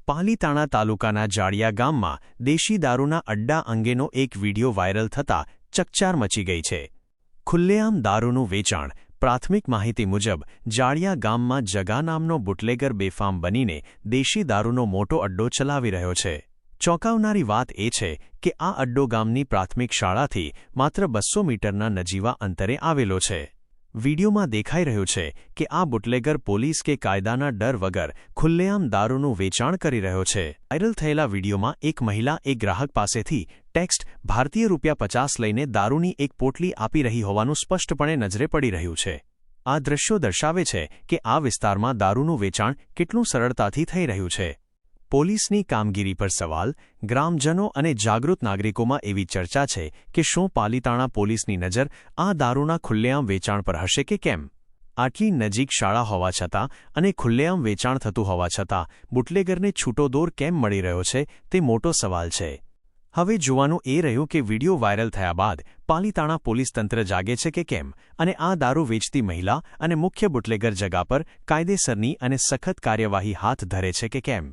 પાલીતાણા તાલુકાના જાડિયા ગામમાં દેશી દારૂના અડ્ડા અંગેનો એક વીડિયો વાયરલ થતાં ચકચાર મચી ગઈ છે. ખુલ્લેઆમ દારૂનું વેચાણ. પ્રાથમિક માહિતી મુજબ જાડિયા ગામમાં જગા નામનો બુટલેગર બેફામ બનીને દેશી દારૂનો મોટો અડ્ડો ચલાવી રહ્યો છે. ચોંકાવનારી વાત એ છે કે આ અડ્ડો ગામની પ્રાથમિક શાળાથી માત્ર 200 મીટરના નજીવા અંતરે આવેલો છે. વીડિયોમાં દેખાઈ રહ્યું છે કે આ બુટલેગર પોલીસ કે કાયદાના ડર વગર ખુલ્લેઆમ દારૂનું વેચાણ કરી રહ્યો છે. વાયરલ થયેલા વીડિયોમાં એક મહિલા એક ગ્રાહક પાસેથી ટેક્સ્ટ ભારતીય ₹50 લઈને દારૂની એક પોટલી આપી રહી હોવાનું સ્પષ્ટપણે નજરે પડી રહ્યું છે. આ દૃશ્યો દર્શાવે છે કે આ વિસ્તારમાં દારૂનું વેચાણ કેટલું સરળતાથી થઈ રહ્યું છે. પોલીસની કામગીરી પર સવાલ. ગ્રામજનો અને જાગૃત નાગરિકોમાં એવી ચર્ચા છે કે શું પાલીતાણા પોલીસની નજર આ દારૂના ખુલ્લેઆમ વેચાણ પર હશે કે કેમ? આટલી નજીક શાળા હોવા છતાં અને ખુલ્લેઆમ વેચાણ થતું હોવા છતાં બુટલેગરને છૂટો દોર કેમ મળી રહ્યો છે તે મોટો સવાલ છે. હવે જોવાનું એ રહ્યું કે વીડિયો વાયરલ થયા બાદ પાલીતાણા પોલીસ તંત્ર જાગે છે કે કેમ અને આ દારૂ વેચતી મહિલા અને મુખ્ય બુટલેગર જગા પર કાયદેસરની અને સખત કાર્યવાહી હાથ ધરે છે કે કેમ.